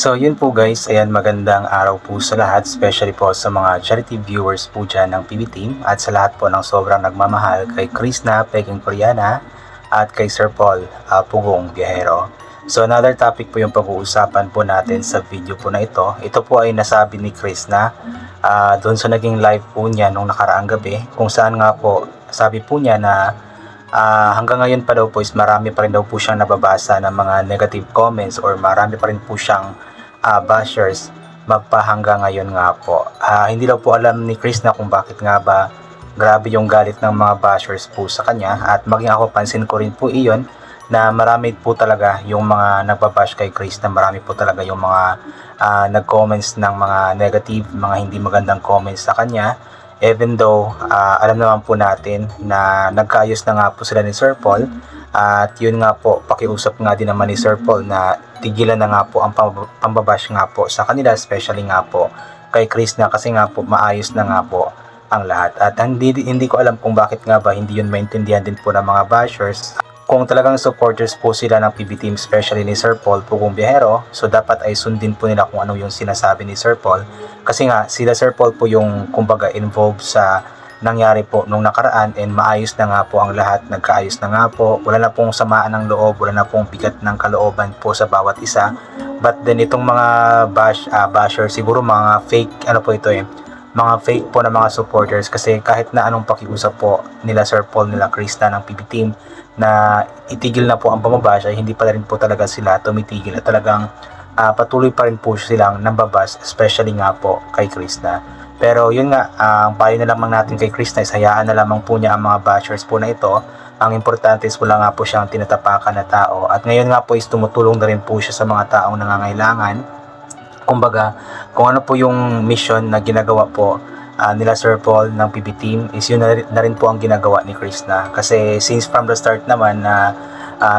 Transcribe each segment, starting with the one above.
So yun po guys, ayan magandang araw po sa lahat, especially po sa mga charity viewers po dyan ng PB Team at sa lahat po ng sobrang nagmamahal kay Krishna, Peking Koreana at kay Sir Paul, Pugong Biyahero. So another topic po yung pag-uusapan po natin sa video po na ito. Ito po ay nasabi ni Krishna doon sa naging live po niya nung nakaraang gabi, kung saan nga po sabi po niya na hanggang ngayon pa daw po is marami pa rin daw po siyang nababasa ng mga negative comments or marami pa rin po siyang bashers magpahanggang ngayon nga po. Hindi daw po alam ni Chris na kung bakit nga ba grabe yung galit ng mga bashers po sa kanya, at maging ako pansin ko rin po iyon na marami po talaga yung mga nagbabash kay Chris, na marami po talaga yung mga nag-comments ng mga negative, mga hindi magandang comments sa kanya. Even though alam naman po natin na nagkaayos na nga po sila ni Sir Paul, at yun nga po, pakiusap nga din naman ni Sir Paul na tigilan na nga po ang pambabash nga po sa kanila, especially nga po kay Chris, na kasi nga po maayos na nga po ang lahat. At hindi ko alam kung bakit nga ba hindi yun maintindihan din po ng mga bashers. Kung talagang supporters po sila ng PB Team, especially ni Sir Paul Pugong Biyahero, so dapat ay sundin po nila kung ano yung sinasabi ni Sir Paul. Kasi nga, sila Sir Paul po yung kumbaga involved sa nangyari po nung nakaraan, and maayos na nga po ang lahat, nagkaayos na nga po, wala na pong samaan ng loob, wala na pong bigat ng kalooban po sa bawat isa. But then itong mga basher, siguro mga fake, ano po ito mga fake po na mga supporters, kasi kahit na anong pakiusap po nila Sir Paul, nila Krista ng PB Team na itigil na po ang pamabash, ay hindi pa rin po talaga sila tumitigil, at talagang patuloy pa rin po silang nambabas, especially nga po kay Krista. Pero yun nga, ang payo na lamang natin kay Krista is hayaan na lamang po niya ang mga bashers po na ito. Ang importante is wala nga po siyang tinatapakan na tao, at ngayon nga po is tumutulong na rin po siya sa mga taong nangangailangan. Kumbaga, kung ano po yung mission na ginagawa po nila Sir Paul ng PB Team, is yun na rin po ang ginagawa ni Krishna. Kasi since from the start naman na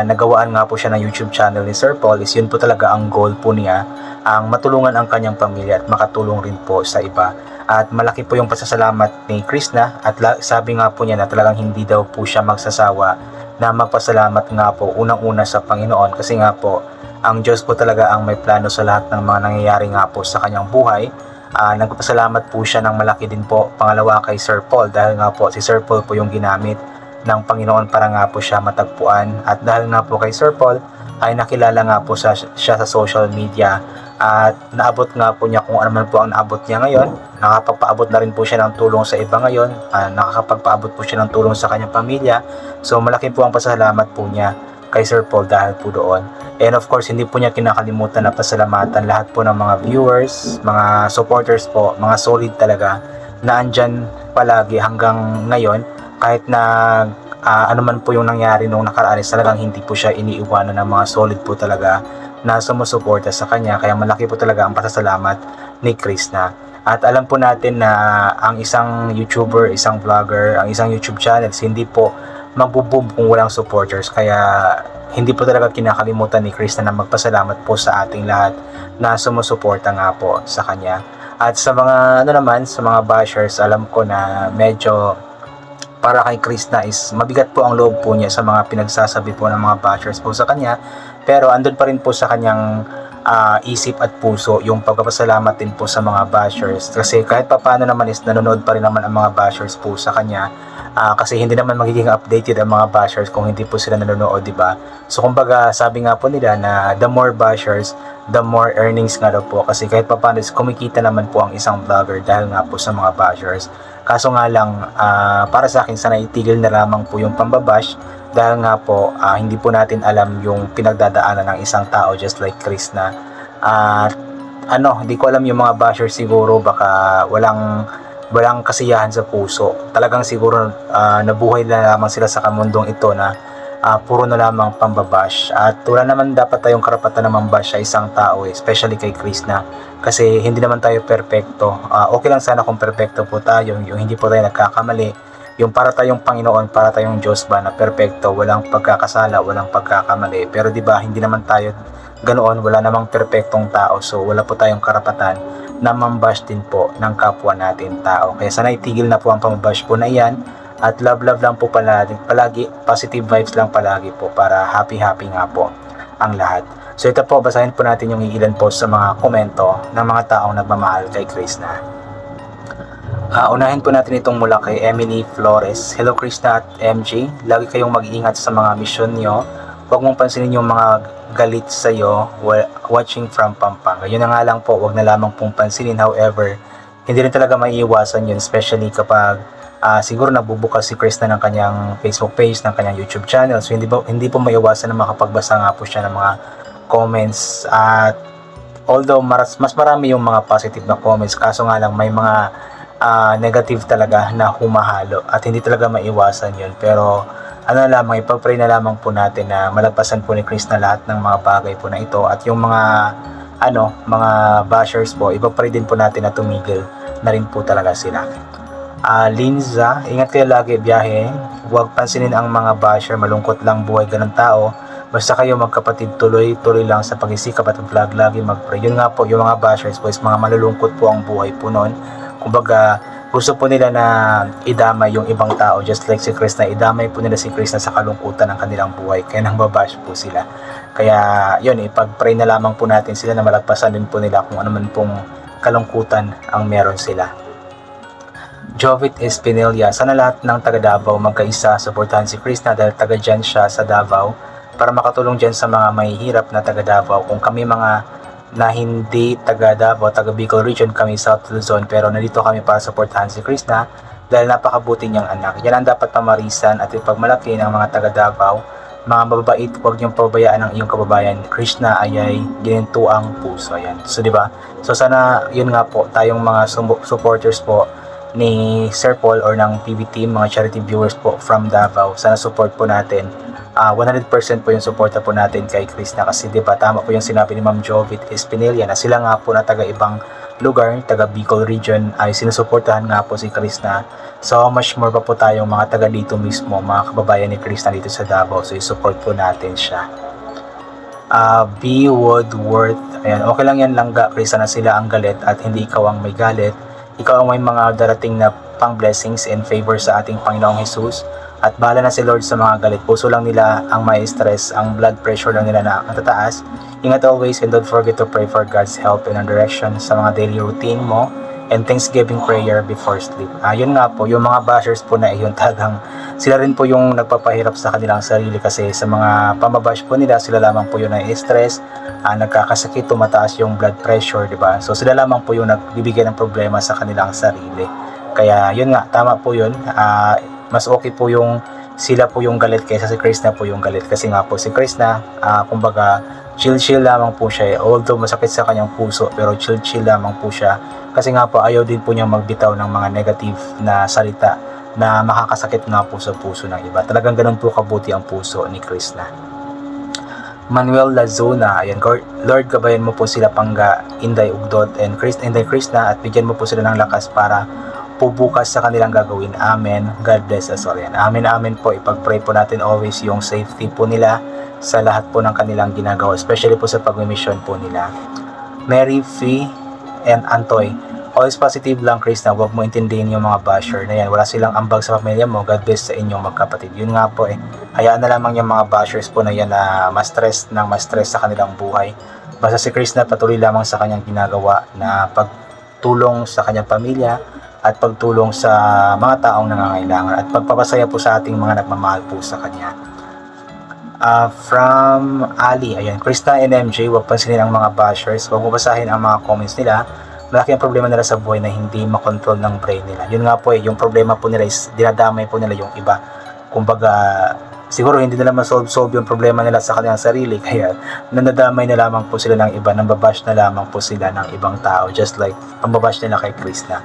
nagawaan nga po siya ng YouTube channel ni Sir Paul, is yun po talaga ang goal po niya, ang matulungan ang kanyang pamilya at makatulong rin po sa iba. At malaki po yung pasasalamat ni Krishna, at sabi nga po niya na talagang hindi daw po siya magsasawa na magpasalamat nga po unang-una sa Panginoon, kasi nga po ang Diyos po talaga ang may plano sa lahat ng mga nangyayari nga po sa kanyang buhay. Nagpasalamat po siya ng malaki din po pangalawa kay Sir Paul, dahil nga po si Sir Paul po yung ginamit ng Panginoon para nga po siya matagpuan, at dahil nga po kay Sir Paul ay nakilala nga po siya sa social media, at naabot nga po niya kung ano man po ang naabot niya ngayon. Nakapagpaabot na rin po siya ng tulong sa iba ngayon, nakakapagpaabot po siya ng tulong sa kanyang pamilya. So malaki po ang pasalamat po niya kay Sir Paul dahil po doon. And of course, hindi po niya kinakalimutan na pasalamatan lahat po ng mga viewers, mga supporters po, mga solid talaga, na andyan palagi hanggang ngayon. Kahit na ano man po yung nangyari nung nakaraan, talagang hindi po siya iniiwanan ng mga solid po talaga na sumusuporta sa kanya. Kaya malaki po talaga ang pasasalamat ni Krishna. At alam po natin na ang isang YouTuber, isang vlogger, ang isang YouTube channel, hindi po magbo-boom kung walang supporters. Kaya hindi po talaga kinakalimutan ni Krishna na magpasalamat po sa ating lahat na sumusuporta nga po sa kanya. At sa mga sa mga bashers, alam ko na medyo para kay Krishna is mabigat po ang loob po niya sa mga pinagsasabi po ng mga bashers po sa kanya, pero andun pa rin po sa kanyang isip at puso yung pagpapasalamat din po sa mga bashers, kasi kahit papaano naman is nanonood pa rin naman ang mga bashers po sa kanya. Kasi hindi naman magiging updated ang mga bashers kung hindi po sila nanonood, di ba? So kumbaga, sabi nga po nila na the more bashers, the more earnings nga daw po, kasi kahit papaano is kumikita naman po ang isang vlogger dahil nga po sa mga bashers. Kaso nga lang, para sa akin, sana itigil na lamang po yung pambabash, dahil nga po hindi po natin alam yung pinagdadaanan ng isang tao just like Krishna. Hindi ko alam yung mga bashers, siguro baka walang kasiyahan sa puso. Talagang siguro nabuhay na lamang sila sa kamundong ito na puro na lamang pambabash. At wala naman dapat tayong karapatan na mambash sa isang tao, especially kay Krishna, kasi hindi naman tayo perpekto. Okay lang sana kung perpekto po tayo, yung hindi po tayo nagkakamali, yung para tayong Panginoon, para tayong Diyos ba na perpekto, walang pagkakasala, walang pagkakamali. Pero di ba hindi naman tayo ganoon, wala namang perpektong tao, so wala po tayong karapatan na mambash din po ng kapwa natin tao. Kaya sana itigil na po ang pambabash po na iyan, at love lang po palagi, positive vibes lang palagi po, para happy nga po ang lahat. So ito po, basahin po natin yung ilan po sa mga komento ng mga taong nagmamahal kay Krishna. Unahin po natin itong mula kay Emily Flores. Hello Krishna at MJ, lagi kayong mag-iingat sa mga misyon nyo. Huwag mong pansinin yung mga galit sa'yo watching from Pampanga. Yun na nga lang po, huwag na lamang pong pansinin. However, hindi rin talaga maiiwasan yun, especially kapag siguro nagbubukas si Krishna ng kanyang Facebook page, ng kanyang YouTube channel. So hindi po maiiwasan na makapagbasa nga po siya ng mga comments. At although mas marami yung mga positive na comments, kaso nga lang may mga negative talaga na humahalo at hindi talaga maiwasan yun. Pero ano lamang, ipag-pray na lamang po natin na malagpasan po ni Krishna lahat ng mga bagay po na ito, at yung mga mga bashers po, ipag-pray din po natin na tumigil na rin po talaga sila. Linza, ingat kayo lagi biyahe, huwag pansinin ang mga basher, malungkot lang buhay ganun tao. Basta kayo magkapatid, tuloy lang sa pagsisikap at vlog, lagi mag-pray. Yun nga po, yung mga bashers po is mga malulungkot po ang buhay po nun. Kumbaga, gusto po nila na idamay yung ibang tao, just like si Krishna, idamay po nila si Krishna sa kalungkutan ng kanilang buhay, kaya nang babash po sila. Kaya yun, ipag-pray na lamang po natin sila na malagpasan din po nila kung ano man pong kalungkutan ang meron sila. Jovit Espinilla, sana lahat ng taga Davao magkaisa, suportahan si Krishna dahil taga dyan siya sa Davao para makatulong dyan sa mga mahihirap na taga Davao. Kung kami mga na hindi taga Davao, taga Bicol region, kami South Luzon, pero nandito kami para suportahan si Krishna dahil napakabuti niyang anak. Yan ang dapat pamarisan at ipagmalaki ng mga taga Davao. Mga mababait, huwag niyong pabayaan ang iyong kababayan. Krishna ay ginintuang puso. Yan. So diba? So sana yun nga po, tayong mga supporters po ni Sir Paul or ng PB team, mga charity viewers po from Davao, sana support po natin. 100% po yung suporta po natin kay Krishna, kasi diba tama po yung sinabi ni Ma'am Jovit Espinilla na sila nga po na taga ibang lugar, taga Bicol region, ay sinusuportahan nga po si Krishna. So much more pa po tayong mga taga dito mismo, mga kababayan ni Krishna dito sa Davao, so i-support po natin siya. B. Woodworth, ayan, okay lang yan langga, Krishna, na sila ang galit at hindi ikaw ang may galit. Ikaw ang may mga darating na pang blessings and favor sa ating Panginoong Jesus. At bahala na si Lord sa mga galit. Puso lang nila ang may stress, ang blood pressure lang nila na matataas. Ingat always and don't forget to pray for God's help and direction sa mga daily routine mo and Thanksgiving prayer before sleep. Yun nga po, yung mga bashers po na iyon, tagang sila rin po yung nagpapahirap sa kanilang sarili, kasi sa mga pamabash po nila, sila lamang po yung na-stress, nagkakasakit, tumataas yung blood pressure, diba? So sila lamang po yung nagbibigay ng problema sa kanilang sarili. Kaya yun nga, tama po yun. Mas okay po yung sila po yung galit kaysa si Krishna po yung galit, kasi nga po si Krishna kumbaga chill lamang po siya, although masakit sa kanyang puso, pero chill lamang po siya, kasi nga po ayaw din po niyang magbitaw ng mga negative na salita na makakasakit nga po sa puso ng iba. Talagang ganun po kabuti ang puso ni Krishna. Manuel Lazona, ayan, Lord, gabayan mo po sila Pangga, Inday Ugdod and Inday Krishna, at bigyan mo po sila ng lakas para bukas sa kanilang gagawin. Amen. God bless us all. Yan. Amen po. Ipag-pray po natin always yung safety po nila sa lahat po ng kanilang ginagawa, especially po sa pag-mission po nila. Mary Fee and Antoy, always positive lang, Krishna. Huwag mo intindihin yung mga basher na yan. Wala silang ambag sa pamilya mo. God bless sa inyong magkapatid. Yun nga po hayaan na lamang yung mga bashers po na yan na ma-stress sa kanilang buhay. Basta si Krishna patuloy lamang sa kanyang ginagawa na pagtulong sa kanyang pamilya at pagtulong sa mga taong nangangailangan at pagpapasaya po sa ating mga nagmamahal po sa kanya. From Ali, ayan, Krishna and MJ, huwag pansinin ang mga bashers, huwag mo basahin ang mga comments nila. Malaki ang problema nila sa buhay na hindi makontrol ng brain nila. Yun nga po yung problema po nila is dinadamay po nila yung iba. Kumbaga, siguro hindi nila ma-solve yung problema nila sa kanilang sarili, kaya nanadamay na lamang po sila ng iba, nambabash na lamang po sila ng ibang tao, just like ang babash nila kay Krishna.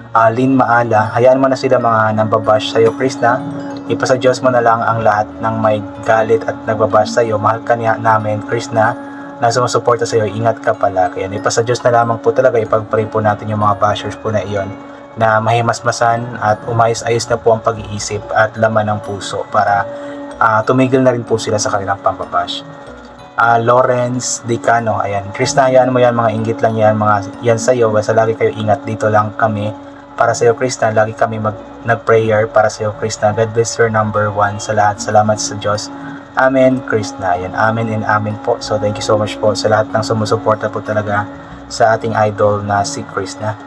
Lynn Maala, hayaan mo na sila mga nambabash sa'yo, Krishna. Ipasa Diyos mo na lang ang lahat ng may galit at nagbabash sa'yo. Mahal ka niya namin, Krishna, na sumusuporta sa'yo. Ingat ka palagi. Ipasa Diyos na lamang po talaga. Ipag-pray po natin yung mga bashers po na iyon, na mahimasmasan at umayos-ayos na po ang pag-iisip at laman ng puso para tumigil na rin po sila sa kanilang pambabash. Lawrence Dicano, ayan, Krishna, hayaan mo yan, mga inggit lang yan, mga yan sa'yo. Basta lagi kayo ingat, dito lang kami para sa iyo, Krishna. Lagi kami nag-prayer para sa iyo, Krishna. God bless your number one sa lahat. Salamat sa Diyos Amen, Krishna. Yan, amen and amen po. So thank you so much po sa lahat ng sumusuporta po talaga sa ating idol na si Krishna.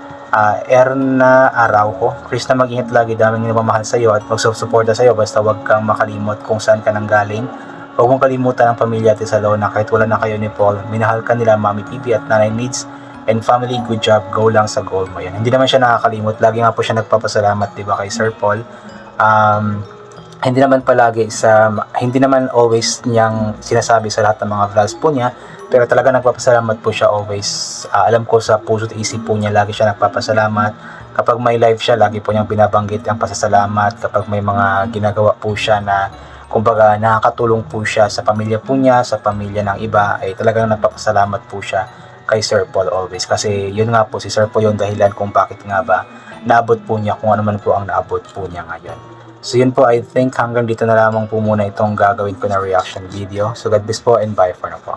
Erna Araujo, Krishna, mag-ingat lagi, daming nagmamahal sa iyo at magsusuporta sa iyo, basta wag kang makalimot kung saan ka nang galing. Huwag mong kalimutan ang pamilya at Salona kahit wala na kayo ni Paul. Minahal ka nila Mami Pipi at Nanay Needs and family. Good job, go lang sa goal mo yan. Hindi naman siya nakakalimot, lagi nga po siya nagpapasalamat, di ba, kay Sir Paul. Hindi naman always niyang sinasabi sa lahat ng mga vlogs po niya, pero talaga nagpapasalamat po siya always. Alam ko sa puso't isip po niya lagi siya nagpapasalamat. Kapag may live siya, lagi po niyang binabanggit ang pasasalamat. Kapag may mga ginagawa po siya na kumbaga nakakatulong po siya sa pamilya po niya, sa pamilya ng iba, ay talagang nagpapasalamat po siya kay Sir Paul always. Kasi yun nga po, si Sir Paul yung dahilan kung bakit nga ba naabot po niya kung ano man po ang naabot po niya ngayon. So yun po, I think hanggang dito na lamang po muna itong gagawin ko na reaction video. So God bless po and bye for now po.